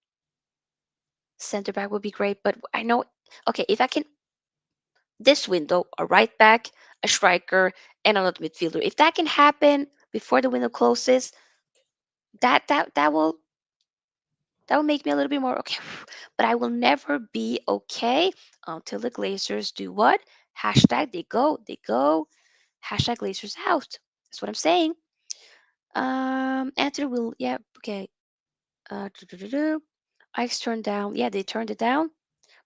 Center back would be great, but I know. Okay, if I can this window, a right back, a striker, and another midfielder. If that can happen before the window closes, that will make me a little bit more okay. But I will never be okay until the Glazers do what? Hashtag they go. Hashtag Glazers out. That's what I'm saying. Anthony will, yeah, okay. Ike's turned down. Yeah, they turned it down.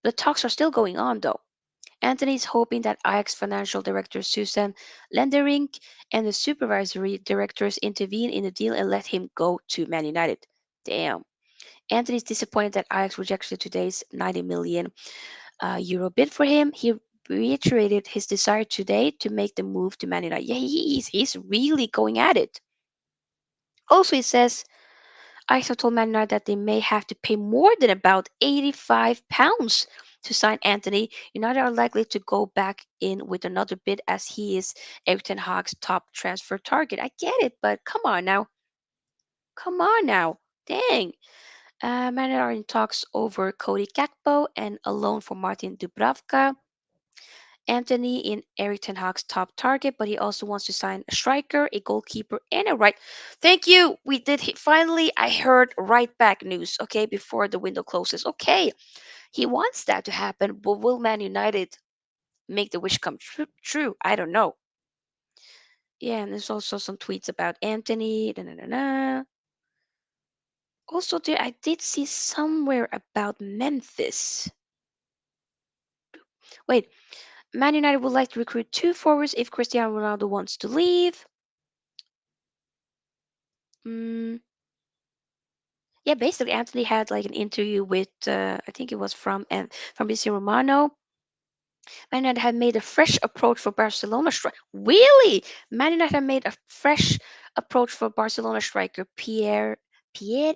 The talks are still going on though. Anthony is hoping that Ajax financial director Susan Lenderink and the supervisory directors intervene in the deal and let him go to Man United. Damn. Anthony is disappointed that Ajax rejected today's 90 million euro bid for him. He reiterated his desire today to make the move to Man United. Yeah, he's really going at it. Also, he says Ajax have told Man United that they may have to pay more than about £85 to sign Anthony. United are likely to go back in with another bid as he is Erik Ten Hag's top transfer target. I get it, but come on now. Come on now. Dang. Man United are in talks over Cody Gakpo and a loan for Martin Dubravka. Anthony in Erik Ten Hag's top target, but he also wants to sign a striker, a goalkeeper, and a right. Thank you. We did hit. Finally, I heard right back news. Okay, before the window closes. Okay, he wants that to happen, but will Man United make the wish come true? I don't know. Yeah, and there's also some tweets about Anthony. Da, da, da, da. Also, there I did see somewhere about Memphis. Wait, Man United would like to recruit two forwards if Cristiano Ronaldo wants to leave. Mm, yeah, basically, Anthony had like an interview with I think it was from Fabrizio Romano. Man United had made a fresh approach for Barcelona striker. Really, Man United had made a fresh approach for Barcelona striker Pierre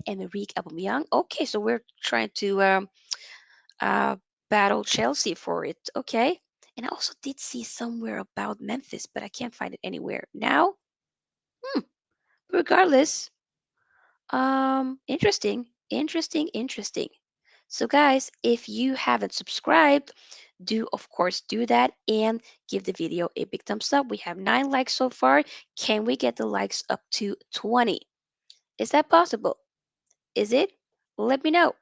Emerick Aubameyang. Okay, so we're trying to uh, battle Chelsea for it. Okay, and I also did see somewhere about Memphis, but I can't find it anywhere now. Hmm. Regardless, interesting. So, guys, if you haven't subscribed, do of course do that and give the video a big thumbs up. We have 9 likes so far. Can we get the likes up to 20? Is that possible? Is it? Let me know.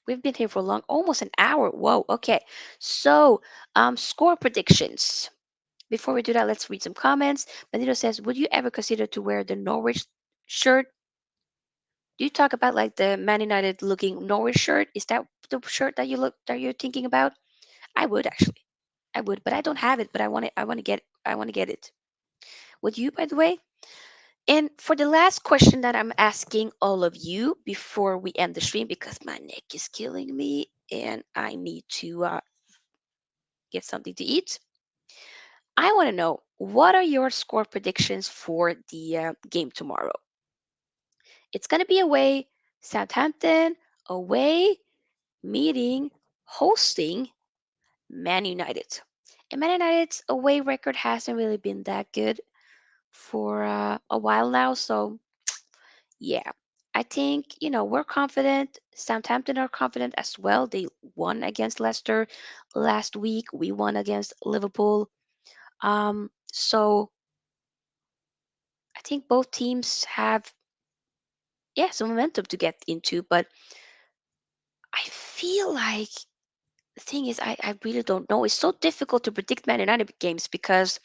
We've been here for long, almost an hour. Whoa, okay. So, score predictions. Before we do that, let's read some comments. Benito says, would you ever consider to wear the Norwich shirt? Do you talk about like the Man United looking Norwich shirt? Is that the shirt that you're thinking about? I would actually. I would, but I don't have it, but I want to get it. Would you, by the way? And for the last question that I'm asking all of you before we end the stream because my neck is killing me and I need to get something to eat. I want to know what are your score predictions for the game tomorrow? It's going to be away, Southampton, away, meeting, hosting Man United. And Man United's away record hasn't really been that good for a while now. So, yeah, I think, we're confident. Southampton are confident as well. They won against Leicester last week. We won against Liverpool. So I think both teams have, yeah, some momentum to get into. But I feel like the thing is, I really don't know. It's so difficult to predict Man United games because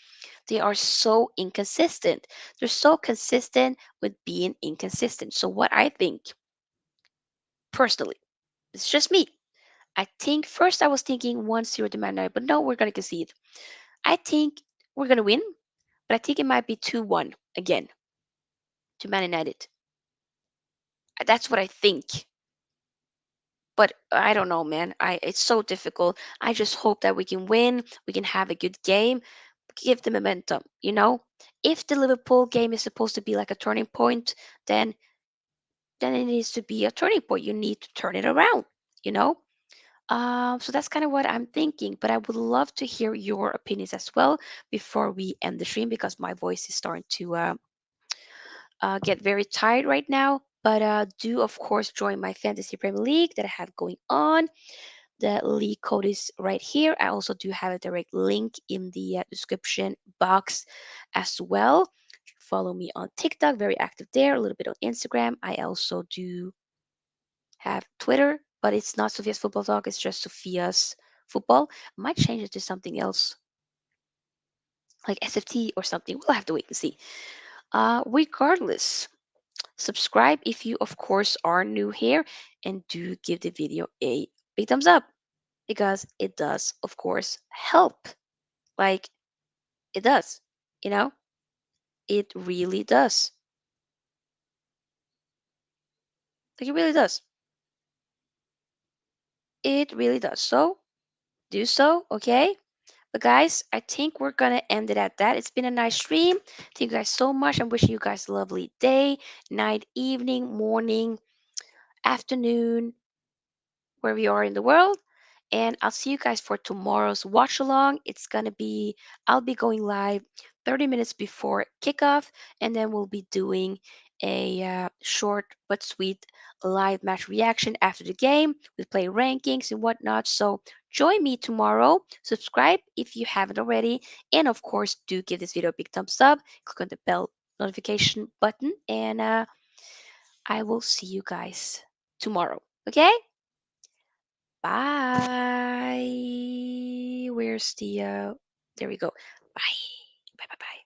they are so inconsistent. They're so consistent with being inconsistent. So, what I think personally, It's just me. I think first I was thinking 1-0 to Man United, but no, we're gonna concede. I think we're gonna win, but I think it might be 2-1 again to Man United. That's what I think. But I don't know, man. I It's so difficult. I just hope that we can win. We can have a good game. Give the momentum. If the Liverpool game is supposed to be like a turning point, then it needs to be a turning point. You need to turn it around. You know. So that's kind of what I'm thinking. But I would love to hear your opinions as well before we end the stream because my voice is starting to get very tired right now. But do of course join my fantasy Premier League that I have going on. The league code is right here. I also do have a direct link in the description box as well. Follow me on TikTok, very active there, a little bit on Instagram. I also do have Twitter, but it's not Sophia's Football Talk, it's just Sophia's Football. I might change it to something else, like SFT or something. We'll have to wait and see. Regardless, subscribe if you, of course, are new here, and do give the video a big thumbs up because it does, of course, help. Like, it does, you know? It really does. Like, it really does. It really does. So, do so, okay? But, guys, I think we're gonna end it at that. It's been a nice stream. Thank you guys so much. I'm wishing you guys a lovely day, night, evening, morning, afternoon, wherever you are in the world. And I'll see you guys for tomorrow's watch along. I'll be going live 30 minutes before kickoff, and then we'll be doing a short but sweet live match reaction after the game. We play rankings and whatnot. So join me tomorrow. Subscribe if you haven't already. And of course, do give this video a big thumbs up. Click on the bell notification button, and I will see you guys tomorrow. Okay? Bye. Where's the There we go. Bye. Bye bye bye.